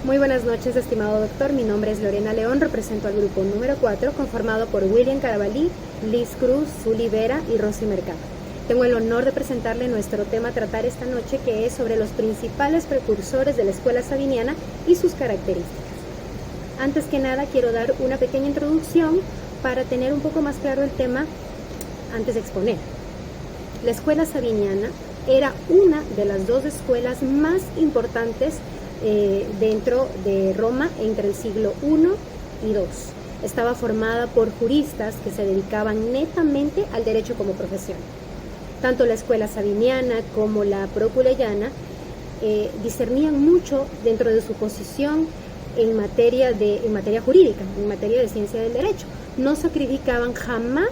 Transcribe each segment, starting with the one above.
Muy buenas noches, estimado doctor. Mi nombre es Lorena León, represento al grupo número 4, conformado por William Carabalí, Liz Cruz, Zuli Vera y Rosy Mercado. Tengo el honor de presentarle nuestro tema a tratar esta noche, que es sobre los principales precursores de la escuela sabiniana y sus características. Antes que nada, quiero dar una pequeña introducción para tener un poco más claro el tema antes de exponer. La escuela sabiniana era una de las dos escuelas más importantes dentro de Roma entre el siglo I y II. Estaba formada por juristas que se dedicaban netamente al derecho como profesión. Tanto la escuela sabiniana como la proculeyana discernían mucho dentro de su posición en materia jurídica, en materia de ciencia del derecho. No sacrificaban jamás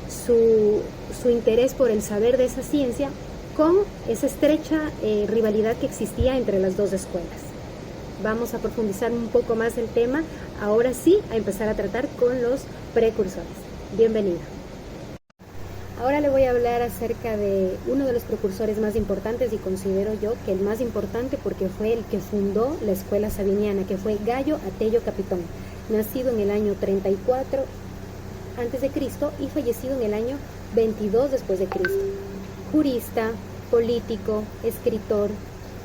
su interés por el saber de esa ciencia con esa estrecha rivalidad que existía entre las dos escuelas. Vamos a profundizar un poco más el tema, ahora sí, a empezar a tratar con los precursores. Bienvenida. Ahora le voy a hablar acerca de uno de los precursores más importantes, y considero yo que el más importante porque fue el que fundó la escuela sabiniana, que fue Gayo Atelio Capitón, nacido en el año 34 a.C. y fallecido en el año 22 después de Cristo. Jurista, político, escritor,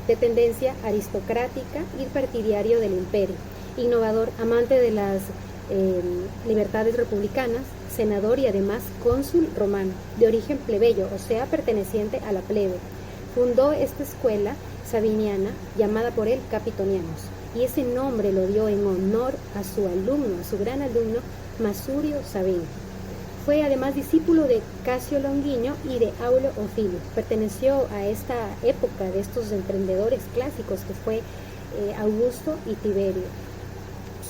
de tendencia aristocrática y partidario del imperio, innovador, amante de las libertades republicanas, senador y además cónsul romano, de origen plebeyo, o sea, perteneciente a la plebe. Fundó esta escuela sabiniana llamada por él Capitonianos, y ese nombre lo dio en honor a su alumno, a su gran alumno Masurio Sabino. Fue además discípulo de Casio Longuinio y de Aulo Ofilio. Perteneció a esta época de estos emprendedores clásicos que fue Augusto y Tiberio.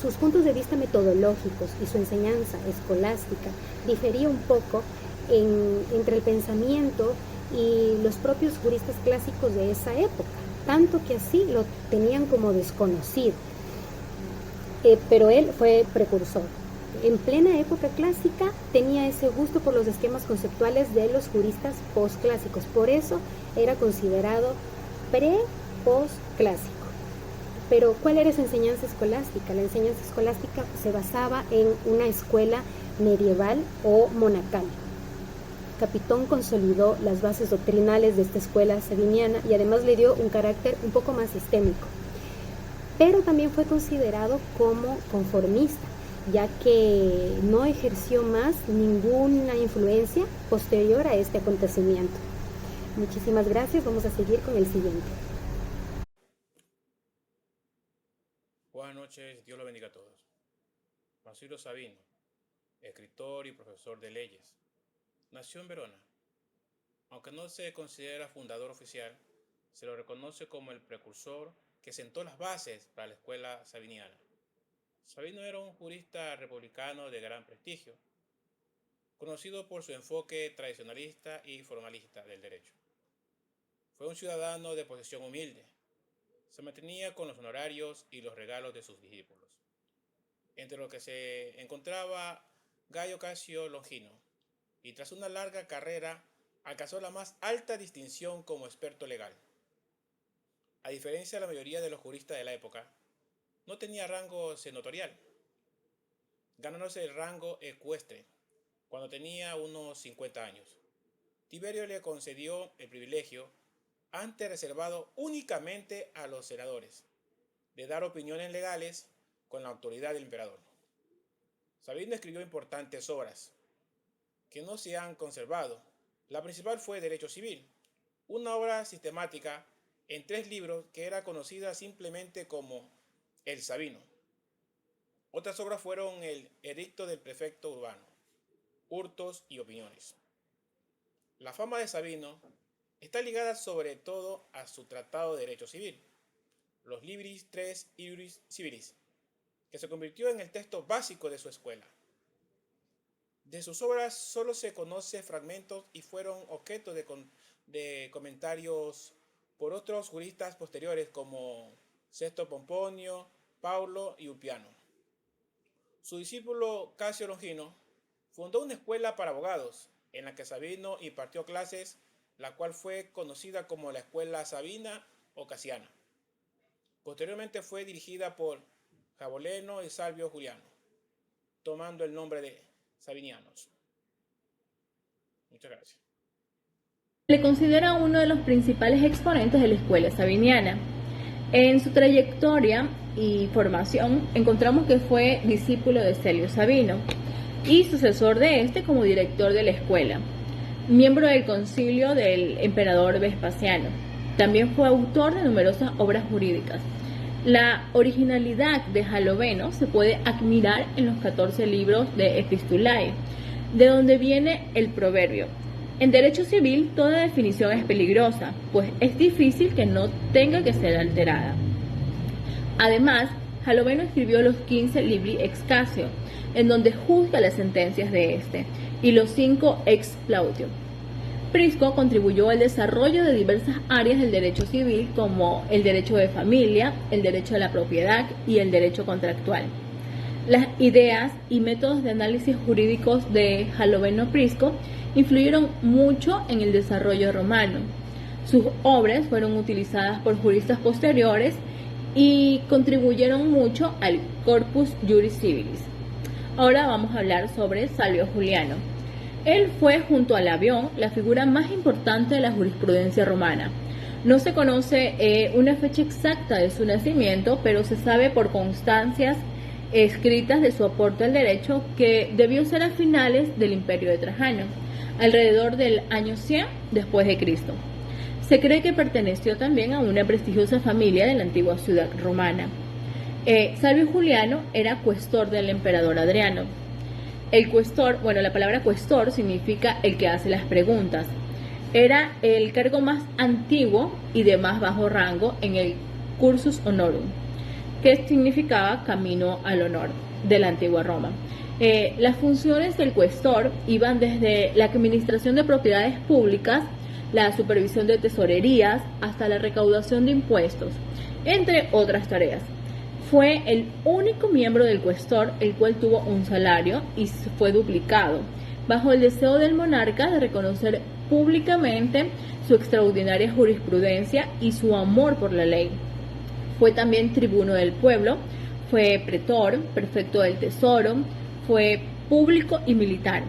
Sus puntos de vista metodológicos y su enseñanza escolástica difería un poco entre el pensamiento y los propios juristas clásicos de esa época, tanto que así lo tenían como desconocido. Pero él fue precursor. En plena época clásica tenía ese gusto por los esquemas conceptuales de los juristas postclásicos, por eso era considerado pre-postclásico. Pero ¿cuál era su enseñanza escolástica? La enseñanza escolástica se basaba en una escuela medieval o monacal. Capitón consolidó las bases doctrinales de esta escuela sabiniana y además le dio un carácter un poco más sistémico. Pero también fue considerado como conformista, ya que no ejerció más ninguna influencia posterior a este acontecimiento. Muchísimas gracias, vamos a seguir con el siguiente. Buenas noches, Dios lo bendiga a todos. Masurio Sabino, escritor y profesor de leyes, nació en Verona. Aunque no se considera fundador oficial, se lo reconoce como el precursor que sentó las bases para la escuela sabiniana. Sabino era un jurista republicano de gran prestigio, conocido por su enfoque tradicionalista y formalista del derecho. Fue un ciudadano de posición humilde. Se mantenía con los honorarios y los regalos de sus discípulos, entre los que se encontraba Gayo Casio Longino, y tras una larga carrera alcanzó la más alta distinción como experto legal. A diferencia de la mayoría de los juristas de la época, no tenía rango senatorial, ganándose el rango ecuestre cuando tenía unos 50 años. Tiberio le concedió el privilegio, antes reservado únicamente a los senadores, de dar opiniones legales con la autoridad del emperador. Sabino escribió importantes obras que no se han conservado. La principal fue Derecho Civil, una obra sistemática en 3 libros que era conocida simplemente como El Sabino. Otras obras fueron el Edicto del Prefecto Urbano, Hurtos y Opiniones. La fama de Sabino está ligada sobre todo a su tratado de Derecho Civil, los Libris Tres Iuris Civilis, que se convirtió en el texto básico de su escuela. De sus obras solo se conocen fragmentos y fueron objeto de comentarios por otros juristas posteriores como Sexto Pomponio, Paulo y Ulpiano. Su discípulo Casio Longino fundó una escuela para abogados en la que Sabino impartió clases, la cual fue conocida como la Escuela Sabina o Casiana. Posteriormente fue dirigida por Jaboleno y Salvio Juliano, tomando el nombre de Sabinianos. Muchas gracias. Se le considera uno de los principales exponentes de la escuela sabiniana. En su trayectoria y formación encontramos que fue discípulo de Celio Sabino y sucesor de este como director de la escuela, miembro del concilio del emperador Vespasiano. También fue autor de numerosas obras jurídicas. La originalidad de Jaloveno se puede admirar en los 14 libros de Epistulae, de donde viene el proverbio: en derecho civil toda definición es peligrosa, pues es difícil que no tenga que ser alterada. Además, Jaloveno escribió los 15 Libri Excasio, en donde juzga las sentencias de este, y los 5 Ex Plautio. Prisco contribuyó al desarrollo de diversas áreas del derecho civil, como el derecho de familia, el derecho a la propiedad y el derecho contractual. Las ideas y métodos de análisis jurídicos de Jaloveno Prisco influyeron mucho en el desarrollo romano. Sus obras fueron utilizadas por juristas posteriores y contribuyeron mucho al Corpus Juris Civilis. Ahora vamos a hablar sobre Salvio Juliano. Él fue, junto a Labión, la figura más importante de la jurisprudencia romana. No se conoce una fecha exacta de su nacimiento, pero se sabe por constancias escritas de su aporte al derecho que debió ser a finales del Imperio de Trajano, alrededor del año 100 después de Cristo. Se cree que perteneció también a una prestigiosa familia de la antigua ciudad romana. Salvio Juliano era cuestor del emperador Adriano. El cuestor, la palabra cuestor significa el que hace las preguntas. Era el cargo más antiguo y de más bajo rango en el cursus honorum, que significaba camino al honor de la antigua Roma. Las funciones del cuestor iban desde la administración de propiedades públicas, la supervisión de tesorerías, hasta la recaudación de impuestos, entre otras tareas. Fue el único miembro del cuestor el cual tuvo un salario y fue duplicado, bajo el deseo del monarca de reconocer públicamente su extraordinaria jurisprudencia y su amor por la ley. Fue también tribuno del pueblo, fue pretor, prefecto del tesoro, fue público y militar,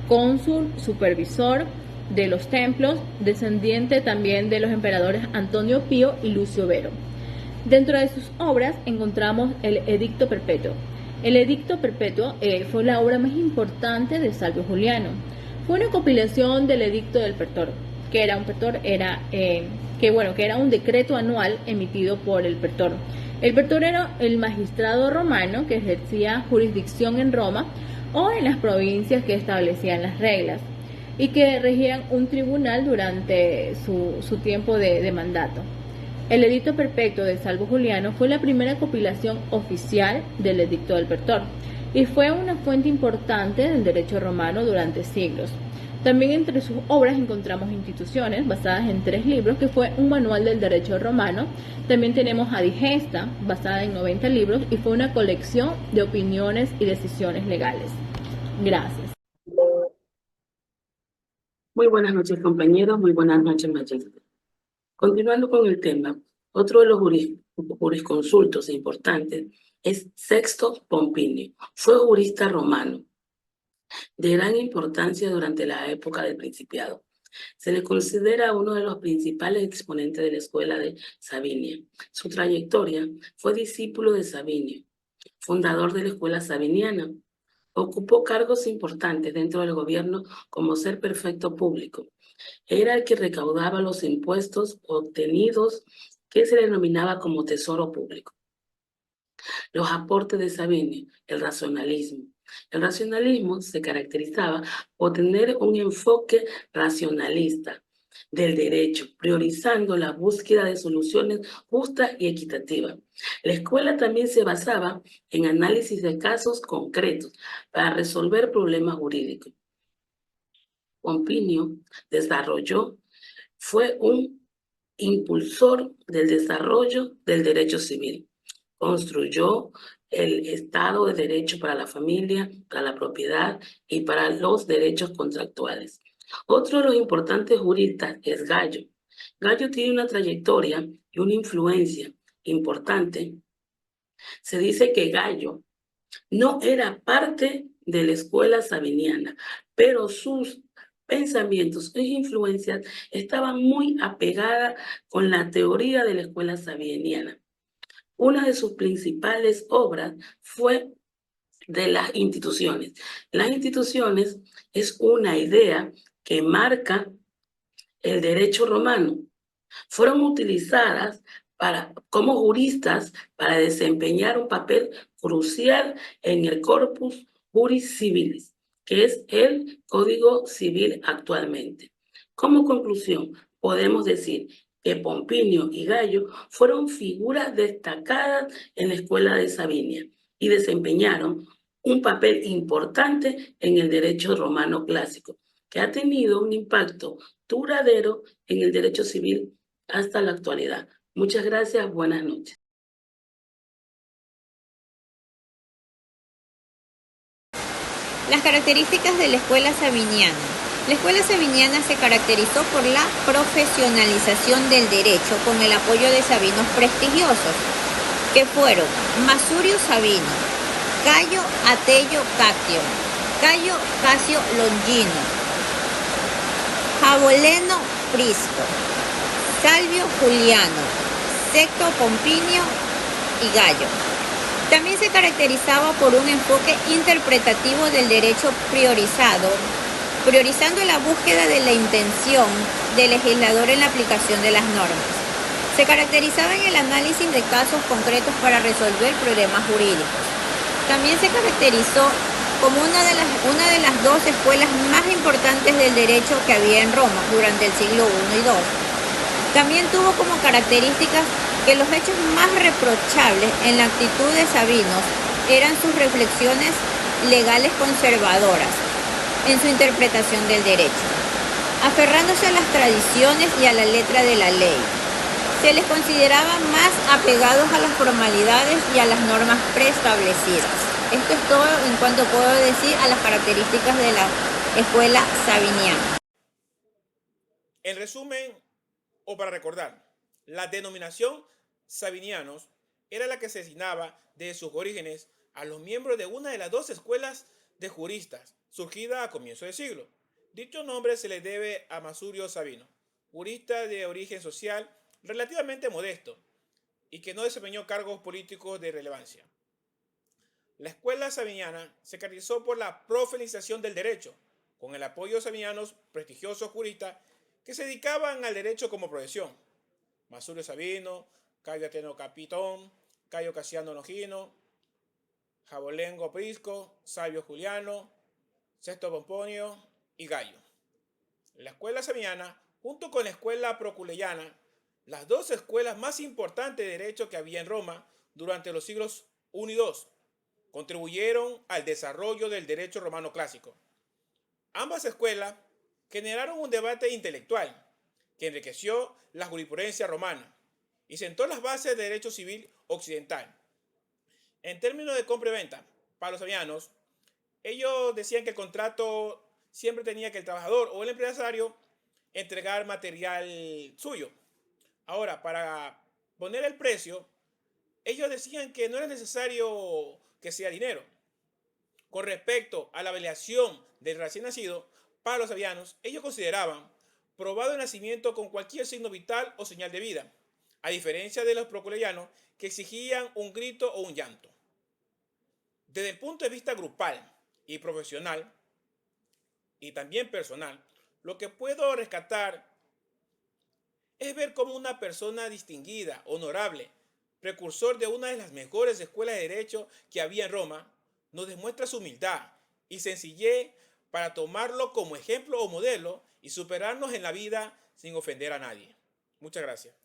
cónsul, supervisor de los templos, descendiente también de los emperadores Antonio Pío y Lucio Vero. Dentro de sus obras encontramos el Edicto Perpetuo. El Edicto Perpetuo fue la obra más importante de Salvio Juliano. Fue una compilación del Edicto del Pretor, que era un decreto anual emitido por el Pretor. El Pretor era el magistrado romano que ejercía jurisdicción en Roma o en las provincias que establecían las reglas y que regían un tribunal durante su tiempo de mandato. El Edicto Perpetuo de Salvio Juliano fue la primera compilación oficial del Edicto del Pretor y fue una fuente importante del derecho romano durante siglos. También entre sus obras encontramos Instituciones, basadas en 3 libros, que fue un manual del derecho romano. También tenemos Adigesta, basada en 90 libros, y fue una colección de opiniones y decisiones legales. Gracias. Muy buenas noches, compañeros. Muy buenas noches, maestros. Continuando con el tema, otro de los jurisconsultos importantes es Sexto Pompinio. Fue jurista romano de gran importancia durante la época del Principado. Se le considera uno de los principales exponentes de la escuela de Sabinia. Su trayectoria fue discípulo de Sabinio, fundador de la escuela sabiniana. Ocupó cargos importantes dentro del gobierno como ser prefecto público. Era el que recaudaba los impuestos obtenidos, que se denominaba como tesoro público. Los aportes de Sabinio, el racionalismo. El racionalismo se caracterizaba por tener un enfoque racionalista del derecho, priorizando la búsqueda de soluciones justas y equitativas. La escuela también se basaba en análisis de casos concretos para resolver problemas jurídicos. Pompinio fue un impulsor del desarrollo del derecho civil. Construyó el Estado de Derecho para la familia, para la propiedad y para los derechos contractuales. Otro de los importantes juristas es Gallo. Gallo tiene una trayectoria y una influencia importante, se dice que Gallo no era parte de la escuela sabiniana, pero sus pensamientos e influencias estaban muy apegadas con la teoría de la escuela sabiniana. Una de sus principales obras fue de las instituciones. Las instituciones es una idea que marca el derecho romano. Fueron utilizadas como juristas para desempeñar un papel crucial en el Corpus Juris Civilis, que es el Código Civil actualmente. Como conclusión, podemos decir que Pompinio y Gallo fueron figuras destacadas en la escuela de Sabinia y desempeñaron un papel importante en el derecho romano clásico, que ha tenido un impacto duradero en el derecho civil hasta la actualidad. Muchas gracias, buenas noches. Las características de la escuela sabiniana. La escuela sabiniana se caracterizó por la profesionalización del derecho con el apoyo de sabinos prestigiosos, que fueron Masurio Sabino, Cayo Atelio Cactio, Cayo Casio Longino, Jaboleno Prisco, Salvio Juliano, Sexto Pompinio y Gallo. También se caracterizaba por un enfoque interpretativo del derecho priorizando la búsqueda de la intención del legislador en la aplicación de las normas. Se caracterizaba en el análisis de casos concretos para resolver problemas jurídicos. También se caracterizó como una de las dos escuelas más importantes del derecho que había en Roma durante el siglo I y II. También tuvo como características que los hechos más reprochables en la actitud de Sabinos eran sus reflexiones legales conservadoras en su interpretación del derecho, aferrándose a las tradiciones y a la letra de la ley. Se les consideraba más apegados a las formalidades y a las normas preestablecidas. Esto es todo en cuanto puedo decir a las características de la escuela sabiniana. En resumen, o para recordar, la denominación sabinianos era la que se asignaba desde sus orígenes a los miembros de una de las dos escuelas de juristas surgida a comienzos del siglo. Dicho nombre se le debe a Masurio Sabino, jurista de origen social relativamente modesto y que no desempeñó cargos políticos de relevancia. La escuela sabiniana se caracterizó por la profanización del derecho, con el apoyo de sabinianos prestigiosos juristas que se dedicaban al derecho como profesión. Masurio Sabino, Cayo Atelio Capitón, Cayo Casiano Longino, Jabolengo Prisco, Salvio Juliano, Sexto Pomponio y Gallo. La escuela sabiniana, junto con la escuela proculeyana, las dos escuelas más importantes de derecho que había en Roma durante los siglos I y II, contribuyeron al desarrollo del derecho romano clásico. Ambas escuelas generaron un debate intelectual que enriqueció la jurisprudencia romana y sentó las bases del derecho civil occidental. En términos de compra y venta, para los sabinianos, ellos decían que el contrato siempre tenía que el trabajador o el empresario entregar material suyo. Ahora, para poner el precio, ellos decían que no era necesario que sea dinero. Con respecto a la validación del recién nacido, para los sabinianos, ellos consideraban probado el nacimiento con cualquier signo vital o señal de vida, a diferencia de los proculeyanos que exigían un grito o un llanto. Desde el punto de vista grupal y profesional, y también personal, lo que puedo rescatar es ver cómo una persona distinguida, honorable, precursor de una de las mejores escuelas de derecho que había en Roma, nos demuestra su humildad y sencillez para tomarlo como ejemplo o modelo y superarnos en la vida sin ofender a nadie. Muchas gracias.